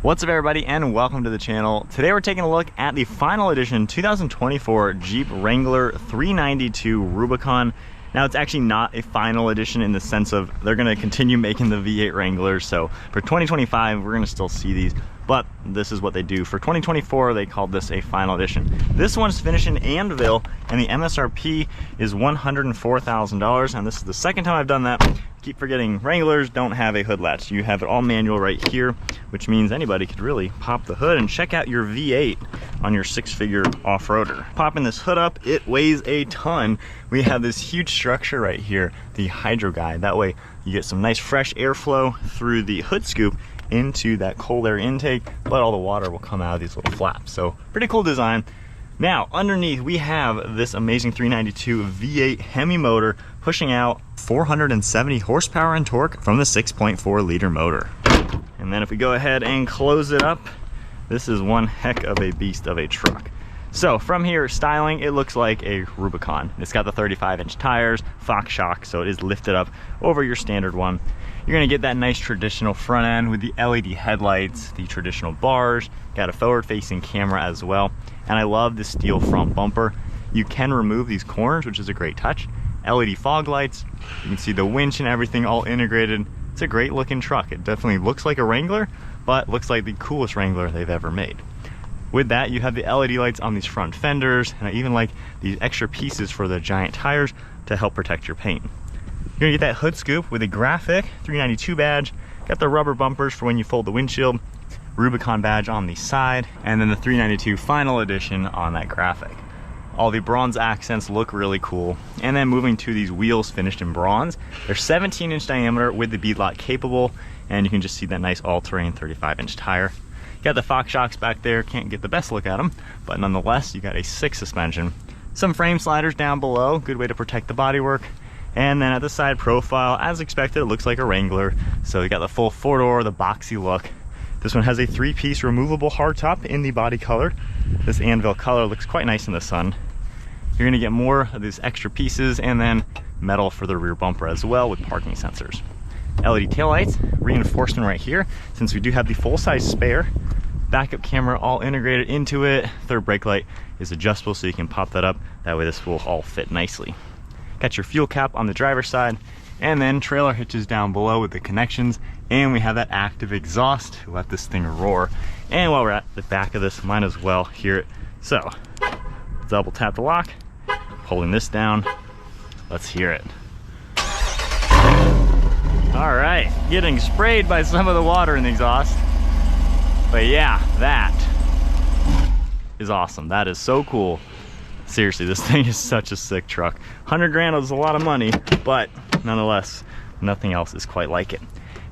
What's up everybody and welcome to the channel. Today we're taking a look at the final edition 2024 Jeep Wrangler 392 Rubicon. Now it's actually not a final edition in the sense of they're going to continue making the V8 Wranglers, so for 2025 we're going to still see these, but this is what they do. For 2024 they called this a final edition. This one's finished in Anvil and the MSRP is $104,000, and this is the second time I've done that. Keep forgetting Wranglers don't have a hood latch. You have it all manual right here, which means anybody could really pop the hood and check out your V8 on your six-figure off-roader. Popping this hood up, it weighs a ton. We have this huge structure right here, the hydro guide. That way you get some nice fresh airflow through the hood scoop into that cold air intake, but all the water will come out of these little flaps. So pretty cool design. Now underneath we have this amazing 392 V8 Hemi motor pushing out 470 horsepower and torque from the 6.4 liter motor. And then if we go ahead and close it up, this is one heck of a beast of a truck. So from here, styling, it looks like a Rubicon. It's got the 35-inch tires, Fox shock, so it is lifted up over your standard one. You're gonna get that nice traditional front end with the LED headlights, the traditional bars, got a forward-facing camera as well. And I love the steel front bumper. You can remove these corners, which is a great touch. LED fog lights, you can see the winch and everything all integrated. It's a great looking truck. It definitely looks like a Wrangler, but looks like the coolest Wrangler they've ever made. With that, you have the LED lights on these front fenders, and I even like these extra pieces for the giant tires to help protect your paint. You're gonna get that hood scoop with a graphic 392 badge, got the rubber bumpers for when you fold the windshield, Rubicon badge on the side, and then the 392 final edition on that graphic. All the bronze accents look really cool. And then moving to these wheels finished in bronze, they're 17-inch diameter with the beadlock capable, and you can just see that nice all-terrain 35-inch tire. You got the Fox shocks back there, can't get the best look at them, but nonetheless you got a 6 suspension. Some frame sliders down below, good way to protect the bodywork. And then at the side profile, as expected, it looks like a Wrangler. So you got the full 4-door, the boxy look. This one has a 3-piece removable hardtop in the body color. This Anvil color looks quite nice in the sun. You're gonna get more of these extra pieces and then metal for the rear bumper as well with parking sensors. LED taillights, reinforcement right here, since we do have the full-size spare. Backup camera all integrated into it. Third brake light is adjustable so you can pop that up. That way this will all fit nicely. Got your fuel cap on the driver's side, and then trailer hitches down below with the connections, and we have that active exhaust to let this thing roar. And while we're at the back of this, might as well hear it. So, double tap the lock, holding this down, let's hear it. All right, getting sprayed by some of the water in the exhaust. But yeah, that is awesome. That is so cool. Seriously, this thing is such a sick truck. 100 grand is a lot of money, but nonetheless, nothing else is quite like it.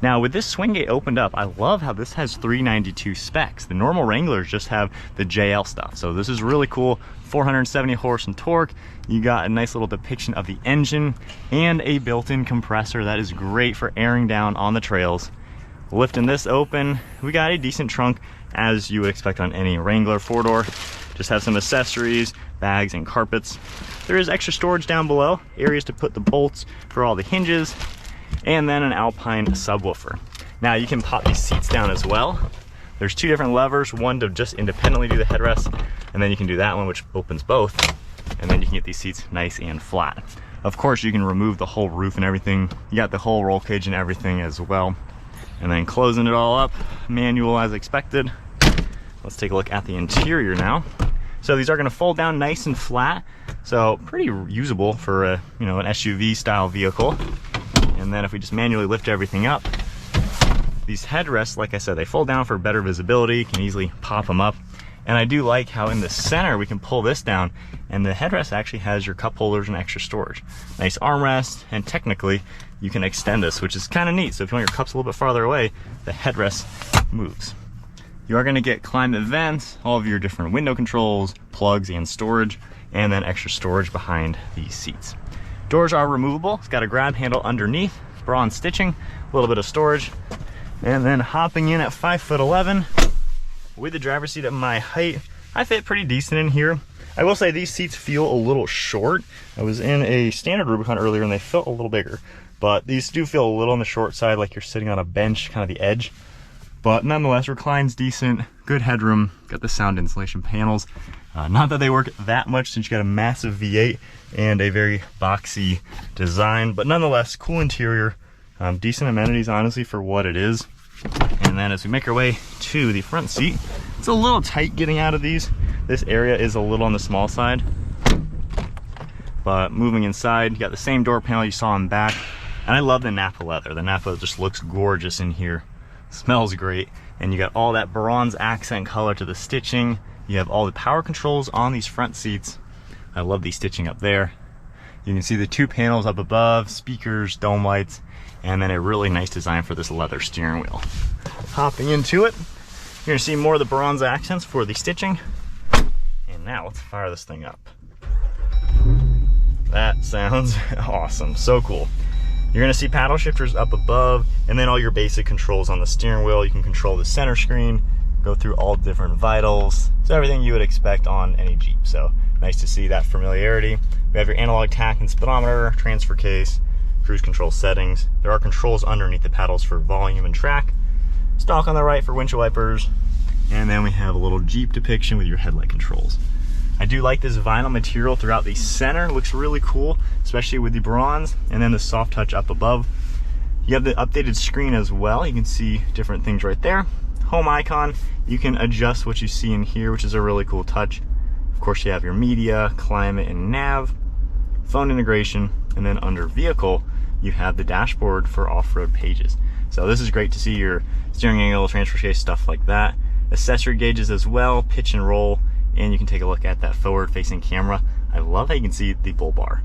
Now with this swing gate opened up, I love how this has 392 specs. The normal Wranglers just have the JL stuff. So this is really cool. 470 horse and torque. You got a nice little depiction of the engine and a built-in compressor that is great for airing down on the trails. Lifting this open, we got a decent trunk as you would expect on any Wrangler 4-door. Just have some accessories, bags, and carpets. There is extra storage down below, areas to put the bolts for all the hinges, and then an Alpine subwoofer. Now you can pop these seats down as well. There's 2 different levers, one to just independently do the headrest, and then you can do that one which opens both, and then you can get these seats nice and flat. Of course you can remove the whole roof and everything. You got the whole roll cage and everything as well. And then closing it all up, manual as expected. Let's take a look at the interior now. So these are gonna fold down nice and flat, so pretty usable for a, an SUV style vehicle. And then if we just manually lift everything up, these headrests, like I said, they fold down for better visibility. You can easily pop them up. And I do like how in the center we can pull this down, and the headrest actually has your cup holders and extra storage. Nice armrest, and technically you can extend this, which is kind of neat. So if you want your cups a little bit farther away, the headrest moves. You are going to get climate vents, all of your different window controls, plugs, and storage, and then extra storage behind these seats. Doors are removable. It's got a grab handle underneath, bronze stitching, a little bit of storage, and then hopping in at 5'11" with the driver's seat at my height. I fit pretty decent in here. I will say these seats feel a little short. I was in a standard Rubicon earlier and they felt a little bigger, but these do feel a little on the short side, like you're sitting on a bench, kind of the edge. but nonetheless reclines decent, good headroom, got the sound insulation panels. Not that they work that much since you got a massive V8 and a very boxy design, but nonetheless, cool interior, decent amenities honestly for what it is. And then as we make our way to the front seat, it's a little tight getting out of these. This area is a little on the small side, but moving inside, you got the same door panel you saw in back. And I love the Nappa leather. The Nappa just looks gorgeous in here. Smells great. And you got all that bronze accent color to the stitching. You have all the power controls on these front seats. I love the stitching up there. You can see the 2 panels up above, speakers, dome lights, and then a really nice design for this leather steering wheel. Hopping into it, you're gonna see more of the bronze accents for the stitching. And now let's fire this thing up. That sounds awesome, so cool. You're gonna see paddle shifters up above, and then all your basic controls on the steering wheel. You can control the center screen, go through all different vitals. So everything you would expect on any Jeep. So nice to see that familiarity. We have your analog tach and speedometer, transfer case, cruise control settings. There are controls underneath the paddles for volume and track. Stalk on the right for windshield wipers. And then we have a little Jeep depiction with your headlight controls. I do like this vinyl material throughout the center. It looks really cool, especially with the bronze, and then the soft touch up above. You have the updated screen as well. You can see different things right there. Home icon, you can adjust what you see in here, which is a really cool touch. Of course, you have your media, climate, and nav, phone integration, and then under vehicle, you have the dashboard for off-road pages. So this is great to see your steering angle, transfer case, stuff like that. Accessory gauges as well, pitch and roll, and you can take a look at that forward-facing camera. I love how you can see the bull bar.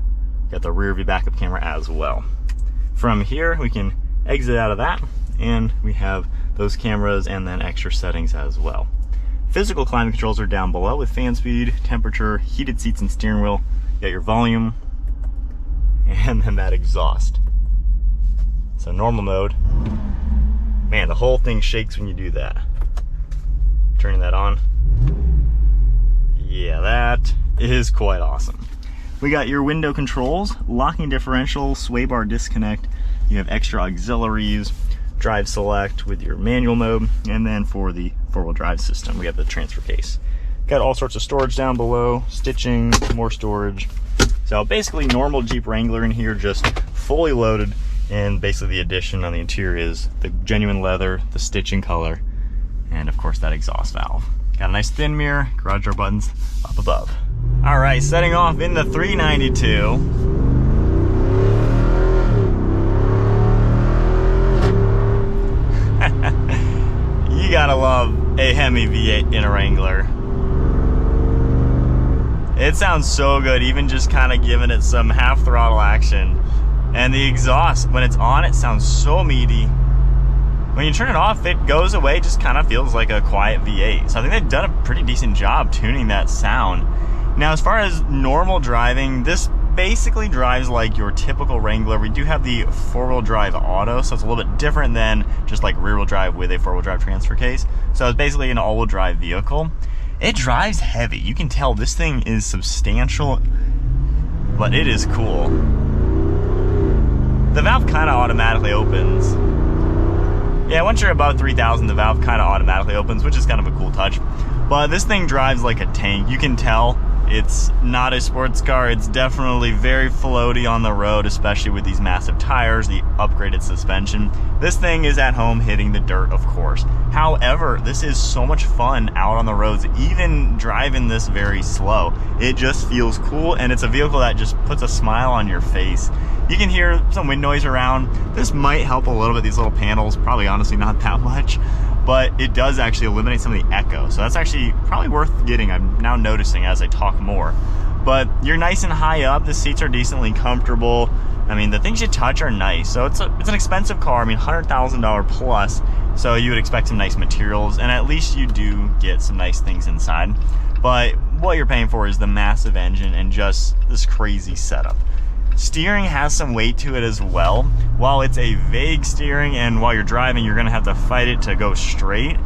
Got the rear view backup camera as well. From here, we can exit out of that, and we have those cameras and then extra settings as well. Physical climate controls are down below with fan speed, temperature, heated seats and steering wheel. You got your volume, and then that exhaust. So normal mode. Man, the whole thing shakes when you do that. Turning that on. Yeah, that is quite awesome. We got your window controls, locking differential, sway bar disconnect. You have extra auxiliaries, drive select with your manual mode, and then for the 4-wheel drive system, we have the transfer case. Got all sorts of storage down below, stitching, more storage. So basically normal Jeep Wrangler in here, just fully loaded, and basically the addition on the interior is the genuine leather, the stitching color, and of course that exhaust valve. Got a nice thin mirror, garage door buttons up above. All right, setting off in the 392. You gotta love a Hemi V8 in a Wrangler. It sounds so good, even just kind of giving it some half throttle action. And the exhaust, when it's on, it sounds so meaty. When you turn it off, it goes away, just kind of feels like a quiet V8. So I think they've done a pretty decent job tuning that sound. Now, as far as normal driving, this basically drives like your typical Wrangler. We do have the 4-wheel drive auto, so it's a little bit different than just like rear-wheel drive with a 4-wheel drive transfer case. So it's basically an all-wheel drive vehicle. It drives heavy. You can tell this thing is substantial, but it is cool. The valve kind of automatically opens. Yeah, once you're above 3,000, the valve kind of automatically opens, which is kind of a cool touch. But this thing drives like a tank. You can tell it's not a sports car. It's definitely very floaty on the road, especially with these massive tires, the upgraded suspension. This thing is at home hitting the dirt, of course. However, this is so much fun out on the roads, even driving this very slow. It just feels cool, and it's a vehicle that just puts a smile on your face. You can hear some wind noise around. This might help a little bit, these little panels, probably honestly not that much, but it does actually eliminate some of the echo. So that's actually probably worth getting, I'm now noticing as I talk more. But you're nice and high up, the seats are decently comfortable. I mean, the things you touch are nice. So it's an expensive car, I mean, $100,000 plus, so you would expect some nice materials, and at least you do get some nice things inside. But what you're paying for is the massive engine and just this crazy setup. Steering has some weight to it as well. While it's a vague steering and while you're driving you're gonna have to fight it to go straight,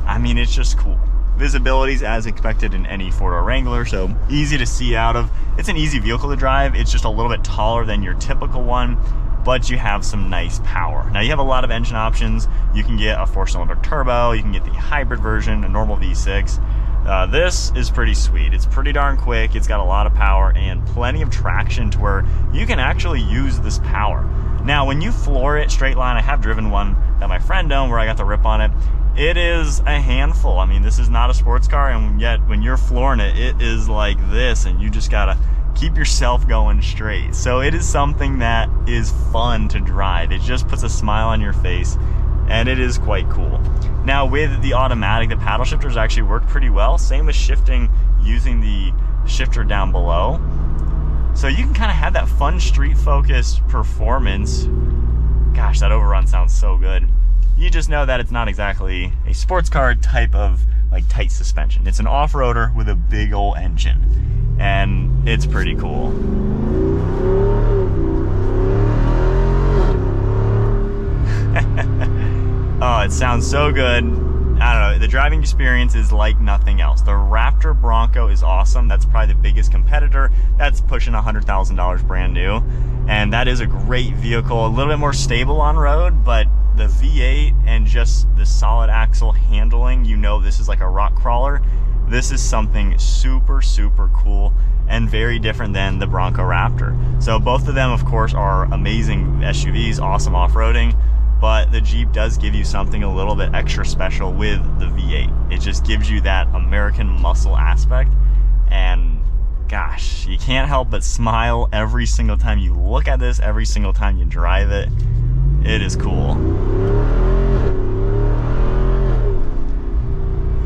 I mean, it's just cool. Visibility's as expected in any 4-door Wrangler, so easy to see out of. It's an easy vehicle to drive. It's just a little bit taller than your typical one, but you have some nice power. Now you have a lot of engine options. You can get a 4-cylinder turbo, you can get the hybrid version, a normal V6. This is pretty sweet. It's pretty darn quick, it's got a lot of power and plenty of traction to where you can actually use this power. Now when you floor it straight line, I have driven one that my friend owned where I got the rip on it. It is a handful. I mean, this is not a sports car, and yet when you're flooring it, it is like this, and you just gotta keep yourself going straight. So it is something that is fun to drive. It just puts a smile on your face, and it is quite cool. Now with the automatic, the paddle shifters actually work pretty well. Same with shifting using the shifter down below. So you can kind of have that fun street focused performance. Gosh, that overrun sounds so good. You just know that it's not exactly a sports car type of like tight suspension. It's an off-roader with a big old engine, and it's pretty cool. Oh, it sounds so good. I don't know, the driving experience is like nothing else. The Raptor Bronco is awesome. That's probably the biggest competitor. That's pushing $100,000 brand new. And that is a great vehicle, a little bit more stable on road, but the V8 and just the solid axle handling, you know this is like a rock crawler. This is something super, super cool and very different than the Bronco Raptor. So both of them, of course, are amazing SUVs, awesome off-roading, but the Jeep does give you something a little bit extra special with the V8. It just gives you that American muscle aspect, and gosh, you can't help but smile every single time you look at this, every single time you drive it. It is cool.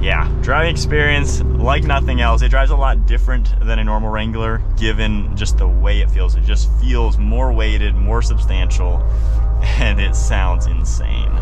Yeah, driving experience like nothing else. It drives a lot different than a normal Wrangler, given just the way it feels. It just feels more weighted, more substantial, and it sounds insane.